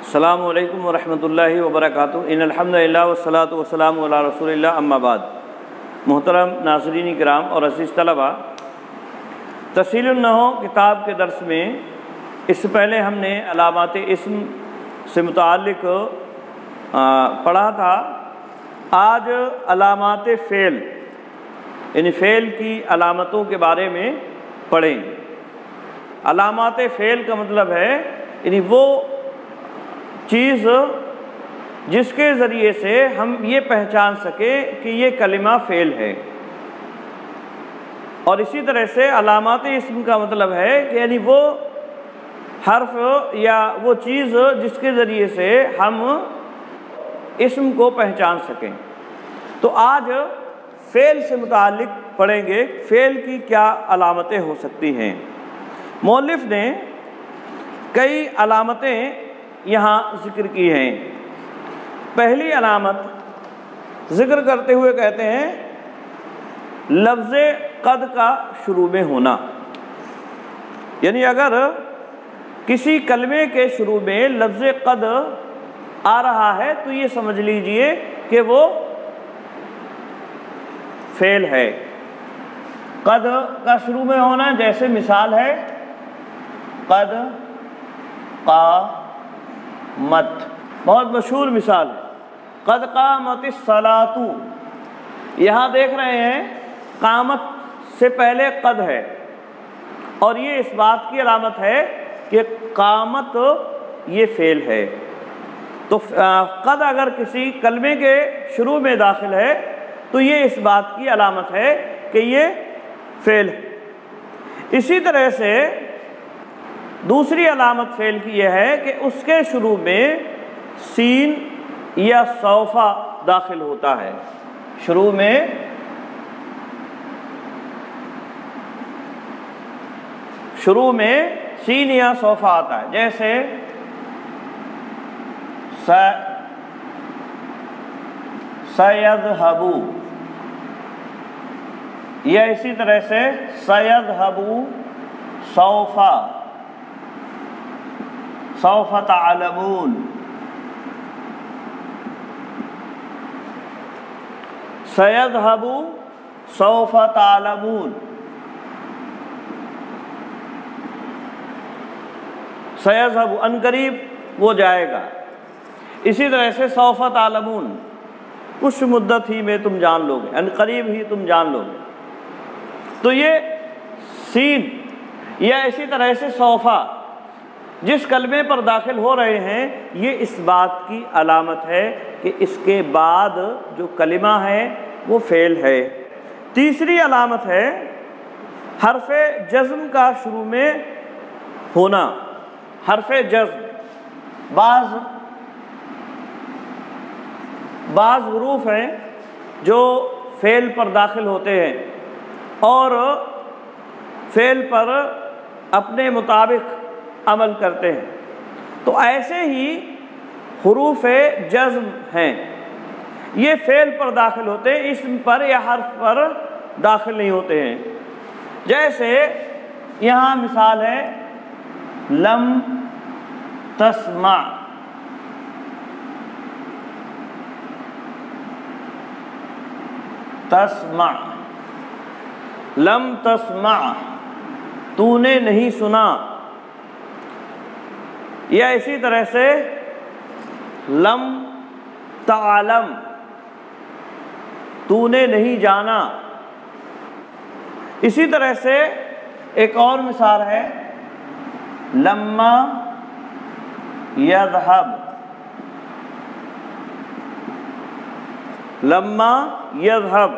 السلام علیکم ورحمۃ اللہ وبرکاتہ۔ ان الحمدللہ والصلاۃ والسلام علی رسول اللہ، اما بعد۔ محترم ناظرین کرام اور عزیز طلبہ، تفصیل النحو کتاب کے درس میں اس سے پہلے ہم نے علامات اسم سے متعلق پڑھا تھا۔ آج علامات فعل یعنی فعل کی علامتوں کے بارے میں پڑھیں۔ علامات فعل کا مطلب ہے یعنی وہ چیز جس کے ذریعے سے ہم یہ پہچان سکیں کہ یہ کلمہ فعل ہے، اور اسی طرح سے علامات اسم کا مطلب ہے کہ یعنی وہ حرف یا وہ چیز جس کے ذریعے سے ہم اسم کو پہچان سکیں۔ تو آج فعل سے متعلق پڑھیں گے، فعل کی کیا علامتیں ہو سکتی ہیں۔ مؤلف نے کئی علامتیں یہاں ذکر کی ہیں۔ پہلی علامت ذکر کرتے ہوئے کہتے ہیں لفظ قد کا شروع میں ہونا، یعنی اگر کسی کلمے کے شروع میں لفظ قد آ رہا ہے تو یہ سمجھ لیجئے کہ وہ فعل ہے۔ قد کا شروع میں ہونا، جیسے مثال ہے قد قامت، بہت مشہور مثال ہے، قد قامت الصلاۃ۔ یہاں دیکھ رہے ہیں قامت سے پہلے قد ہے، اور یہ اس بات کی علامت ہے کہ قامت یہ فعل ہے۔ تو قد اگر کسی کلمے کے شروع میں داخل ہے تو یہ اس بات کی علامت ہے کہ یہ فعل ہے۔ اسی طرح سے دوسری علامت فعل کی یہ ہے کہ اس کے شروع میں سین یا سوفا داخل ہوتا ہے۔ شروع میں سین یا سوفا آتا ہے، جیسے سیذهب، یا اسی طرح سے سیذهب سوفا، سوف تعلمون، سیذهب سوف تعلمون، سیذهب ان قریب وہ جائے گا۔ اسی طرح سے سوف تعلمون کچھ مدت ہی میں تم جان لو گے، ان قریب ہی تم جان لو گے۔ تو یہ سین یا اسی طرح سے سوفا جس کلمے پر داخل ہو رہے ہیں، یہ اس بات کی علامت ہے کہ اس کے بعد جو کلمہ ہے وہ فعل ہے۔ تیسری علامت ہے حرف جزم کا شروع میں ہونا۔ حرف جزم بعض حروف ہیں جو فعل پر داخل ہوتے ہیں اور فعل پر اپنے مطابق عمل کرتے ہیں، تو ایسے ہی حروف جزم ہیں، یہ فعل پر داخل ہوتے ہیں، اسم پر یا حرف پر داخل نہیں ہوتے ہیں۔ جیسے یہاں مثال ہے لم تسمع، تسمع، لم تسمع تو نے نہیں سنا، یا اسی طرح سے لم تعلم تو نے نہیں جانا۔ اسی طرح سے ایک اور مثال ہے لما یذہب، لما یذہب،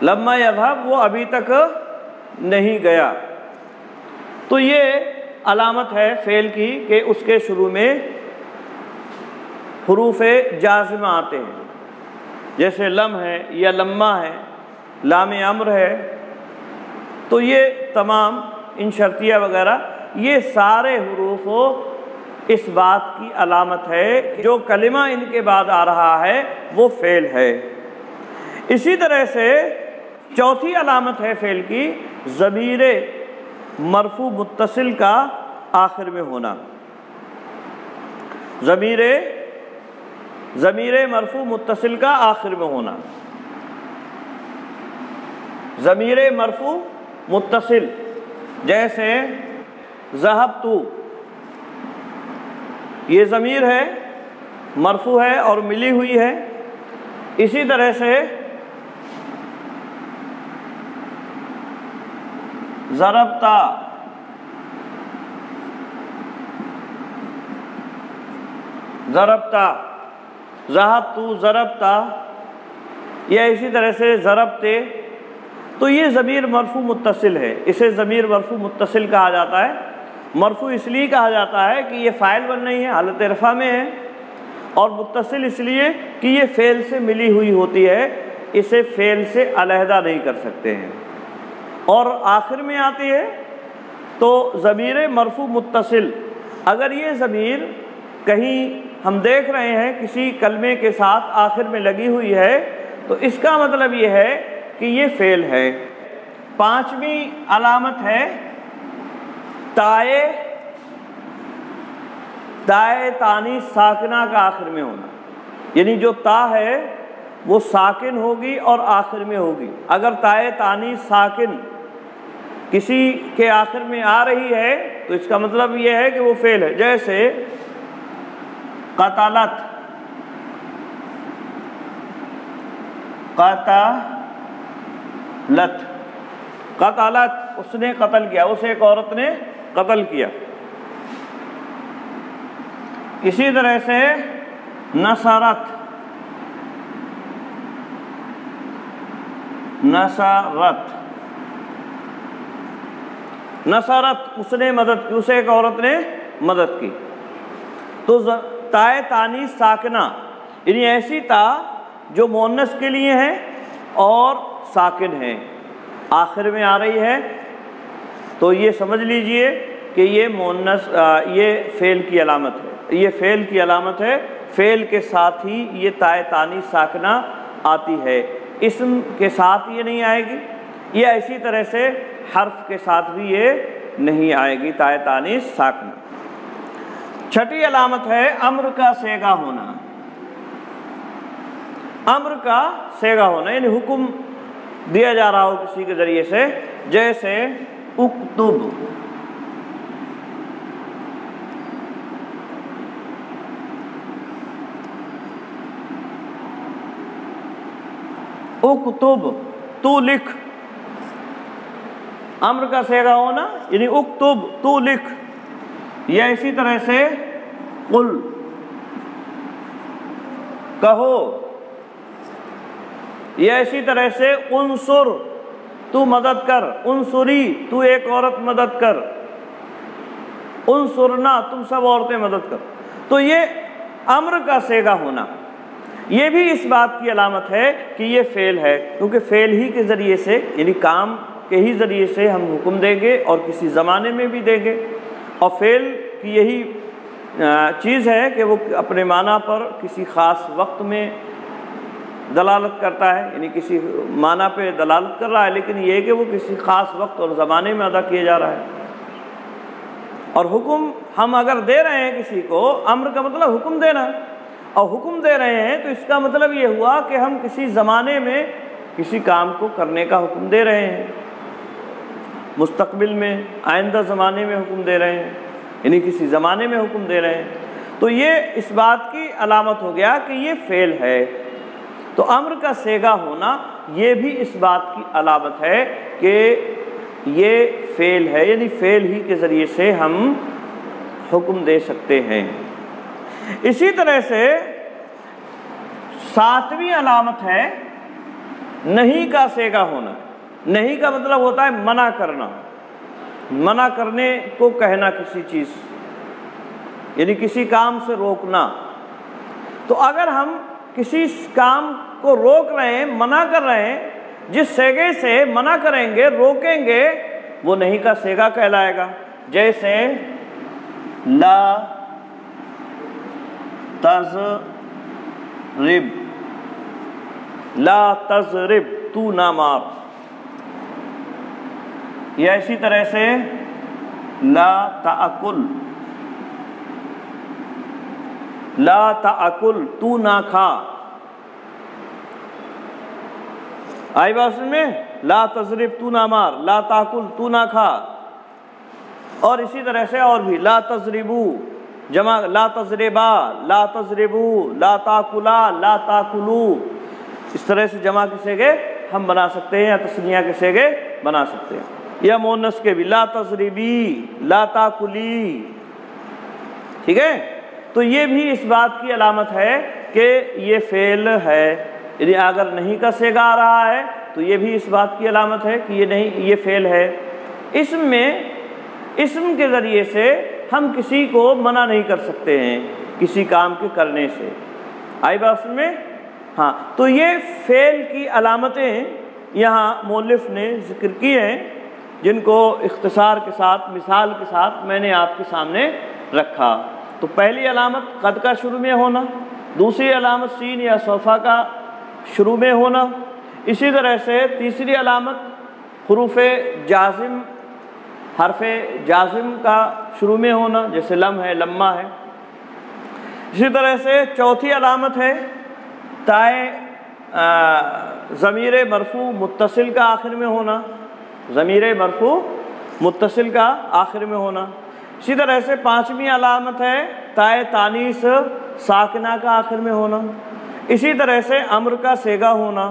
لما یذہب وہ ابھی تک نہیں گیا۔ تو یہ علامت ہے فعل کی کہ اس کے شروع میں حروف جازمہ آتے ہیں، جیسے لم ہے یا لما ہے، لام امر ہے۔ تو یہ تمام ان شرطیہ وغیرہ یہ سارے حروف اس بات کی علامت ہے کہ جو کلمہ ان کے بعد آ رہا ہے وہ فعل ہے۔ اسی طرح سے چوتھی علامت ہے فعل کی ضمیر مرفوع متصل کا آخر میں ہونا۔ ضمیر مرفوع متصل کا آخر میں ہونا، ضمیر مرفوع متصل جیسے ذہبت، یہ ضمیر ہے، مرفوع ہے اور ملی ہوئی ہے۔ اسی طرح سے ضربت، ذہبت، ضربت، یا اسی طرح سے ضربتے، تو یہ ضمیر مرفوع متصل ہے، اسے ضمیر مرفوع متصل کہا جاتا ہے۔ مرفوع اس لیے کہا جاتا ہے کہ یہ فاعل بن رہی ہے، حالت رفع میں ہے، اور متصل اس لیے کہ یہ فعل سے ملی ہوئی ہوتی ہے، اسے فعل سے علیحدہ نہیں کر سکتے ہیں، اور آخر میں آتی ہے۔ تو ضمیر مرفوع متصل، اگر یہ ضمیر کہیں ہم دیکھ رہے ہیں کسی کلمے کے ساتھ آخر میں لگی ہوئی ہے، تو اس کا مطلب یہ ہے کہ یہ فعل ہے۔ پانچویں علامت ہے تائے تانیث ساکنہ کا آخر میں ہونا، یعنی جو تا ہے وہ ساکن ہوگی اور آخر میں ہوگی۔ اگر تائے تانیث ساکن کسی کے آخر میں آ رہی ہے تو اس کا مطلب یہ ہے کہ وہ فعل ہے، جیسے قتلت، قتلت، اس نے قتل کیا، اسے ایک عورت نے قتل کیا۔ اسی طرح سے نصرت، اس نے مدد کی، اسے ایک عورت نے مدد کی۔ تو تائے تانیث ساکنہ یعنی ایسی تا جو مؤنث کے لیے ہے اور ساکن ہے، آخر میں آ رہی ہے، تو یہ سمجھ لیجئے کہ یہ مؤنث، یہ فعل کی علامت ہے، یہ فعل کی علامت ہے، فعل کے ساتھ ہی یہ تائے تانیث ساکنہ آتی ہے، اسم کے ساتھ یہ نہیں آئے گی، یا اسی طرح سے حرف کے ساتھ بھی یہ نہیں آئے گی تائے تانیث ساکنہ۔ چھٹی علامت ہے امر کا صیغہ ہونا، امر کا صیغہ ہونا یعنی حکم دیا جا رہا ہو کسی کے ذریعے سے، جیسے اکتب، اکتب تو لکھ، امر کا صیغہ ہونا یعنی اکتب تو لکھ، یا اسی طرح سے قل کہو، یا اسی طرح سے انصر تو مدد کر، انصری تو ایک عورت مدد کر، انصرنا تم سب عورتیں مدد کر۔ تو یہ امر کا صیغہ ہونا، یہ بھی اس بات کی علامت ہے کہ یہ فعل ہے، کیونکہ فعل ہی کے ذریعے سے یعنی کام کے ہی ذریعے سے ہم حکم دیں گے اور کسی زمانے میں بھی دیں گے، اور فعل کی یہی چیز ہے کہ وہ اپنے معنی پر کسی خاص وقت میں دلالت کرتا ہے، یعنی کسی معنی پہ دلالت کر رہا ہے، لیکن یہ کہ وہ کسی خاص وقت اور زمانے میں ادا کیا جا رہا ہے۔ اور حکم ہم اگر دے رہے ہیں کسی کو، امر کا مطلب حکم دینا، اور حکم دے رہے ہیں تو اس کا مطلب یہ ہوا کہ ہم کسی زمانے میں کسی کام کو کرنے کا حکم دے رہے ہیں، مستقبل میں، آئندہ زمانے میں حکم دے رہے ہیں، یعنی کسی زمانے میں حکم دے رہے ہیں۔ تو یہ اس بات کی علامت ہو گیا کہ یہ فعل ہے۔ تو امر کا صیغہ ہونا یہ بھی اس بات کی علامت ہے کہ یہ فعل ہے، یعنی فعل ہی کے ذریعے سے ہم حکم دے سکتے ہیں۔ اسی طرح سے ساتویں علامت ہے نہیں کا صیغہ ہونا۔ نہیں کا مطلب ہوتا ہے منع کرنا، منع کرنے کو کہنا کسی چیز، یعنی کسی کام سے روکنا۔ تو اگر ہم کسی کام کو روک رہے ہیں، منع کر رہے ہیں، جس صیغے سے منع کریں گے، روکیں گے، وہ نہیں کا صیغہ کہلائے گا، جیسے لا تضرب، لا تضرب تو نہ مار، یا اسی طرح سے لا تأکل، لا تأکل تو نہ کھا، آئی بات سمجھ میں؟ لا تضرب تو نہ مار، لا تأکل تو نہ کھا، اور اسی طرح سے اور بھی لا تضربو جمع لا تضربا، لا تضربو، لا تاکلا، لا تاکلو، اس طرح سے جمع کے صیغے ہم بنا سکتے ہیں یا تثنیہ کے صیغے بنا سکتے ہیں، یا مؤنث کے بھی لا تضربی، لا تاکلی، ٹھیک ہے؟ تو یہ بھی اس بات کی علامت ہے کہ یہ فعل ہے، یعنی اگر نہیں کا صیغہ آ رہا ہے تو یہ بھی اس بات کی علامت ہے کہ یہ نہیں، یہ فعل ہے۔ اسم میں اسم کے ذریعے سے ہم کسی کو منع نہیں کر سکتے ہیں کسی کام کے کرنے سے، آئی بات میں؟ ہاں، تو یہ فعل کی علامتیں یہاں مؤلف نے ذکر کی ہیں، جن کو اختصار کے ساتھ مثال کے ساتھ میں نے آپ کے سامنے رکھا۔ تو پہلی علامت قد کا شروع میں ہونا، دوسری علامت سین یا صوفہ کا شروع میں ہونا، اسی طرح سے تیسری علامت حروف جازم، حرف جازم کا شروع میں ہونا، جیسے لم ہے، لمہ ہے۔ اسی طرح سے چوتھی علامت ہے تائے ضمیر مرفوع متصل کا آخر میں ہونا، ضمیر مرفوع متصل کا آخر میں ہونا۔ اسی طرح سے پانچویں علامت ہے تائے تانیث ساکنہ کا آخر میں ہونا، اسی طرح سے امر کا صیغہ ہونا،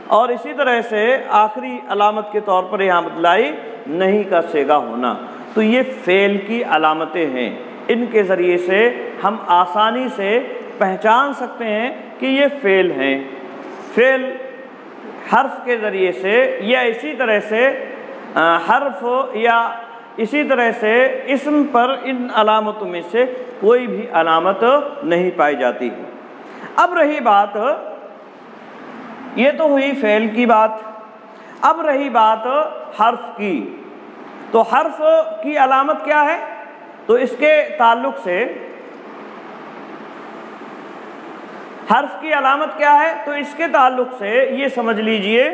اور اسی طرح سے آخری علامت کے طور پر یہاں بتلائی نہیں کا صیغہ ہونا۔ تو یہ فعل کی علامتیں ہیں، ان کے ذریعے سے ہم آسانی سے پہچان سکتے ہیں کہ یہ فعل ہیں۔ فعل حرف کے ذریعے سے یا اسی طرح سے حرف یا اسی طرح سے اسم پر ان علامتوں میں سے کوئی بھی علامت نہیں پائی جاتی ہے۔ اب رہی بات، یہ تو ہوئی فعل کی بات، اب رہی بات حرف کی۔ تو حرف کی علامت کیا ہے؟ تو اس کے تعلق سے حرف کی علامت کیا ہے؟ تو اس کے تعلق سے یہ سمجھ لیجئے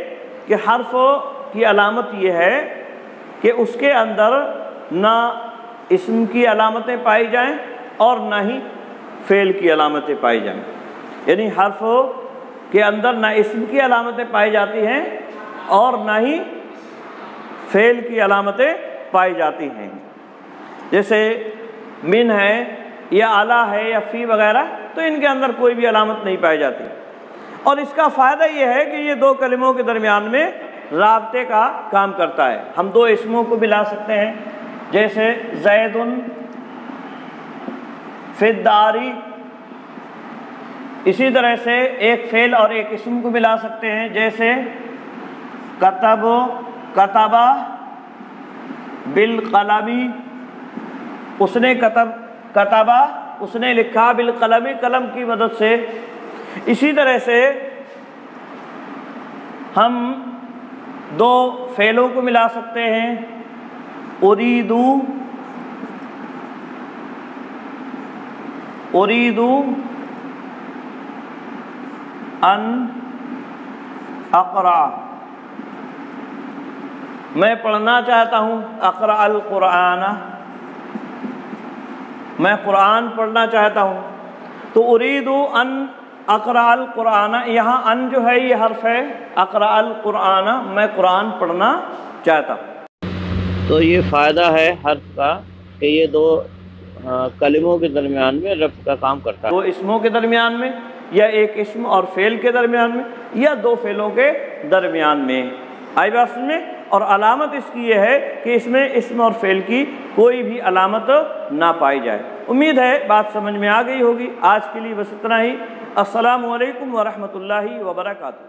کہ حرف کی علامت یہ ہے کہ اس کے اندر نہ اسم کی علامتیں پائی جائیں اور نہ ہی فعل کی علامتیں پائی جائیں، یعنی حرف کے اندر نہ اسم کی علامتیں پائی جاتی ہیں اور نہ ہی فعل کی علامتیں پائی جاتی ہیں، جیسے من ہے یا اعلیٰ ہے یا فی وغیرہ، تو ان کے اندر کوئی بھی علامت نہیں پائی جاتی۔ اور اس کا فائدہ یہ ہے کہ یہ دو کلموں کے درمیان میں رابطے کا کام کرتا ہے، ہم دو اسموں کو ملا سکتے ہیں، جیسے زید فی الداری، اسی طرح سے ایک فعل اور ایک اسم کو ملا سکتے ہیں، جیسے کتب کتبہ بالقلم، اس نے کتبہ اس نے لکھا، بالقلم قلم کی مدد سے۔ اسی طرح سے ہم دو فعلوں کو ملا سکتے ہیں، اریدو ان اقرأ، میں پڑھنا چاہتا ہوں، اقرأ القرآن، میں قرآن پڑھنا چاہتا ہوں۔ تو اریدو ان اقرأ القرآن، یہاں ان جو ہے یہ حرف ہے، اقرأ القرآن میں قرآن پڑھنا چاہتا ہوں۔ تو یہ فائدہ ہے حرف کا کہ یہ دو کلموں کے درمیان میں ربط کا کام کرتا ہے، دو اسموں کے درمیان میں یا ایک اسم اور فعل کے درمیان میں یا دو فعلوں کے درمیان میں، آئی بات میں۔ اور علامت اس کی یہ ہے کہ اس میں اسم اور فعل کی کوئی بھی علامت نہ پائی جائے۔ امید ہے بات سمجھ میں آ گئی ہوگی۔ آج کے لیے بس اتنا ہی۔ السلام علیکم ورحمۃ اللہ وبرکاتہ۔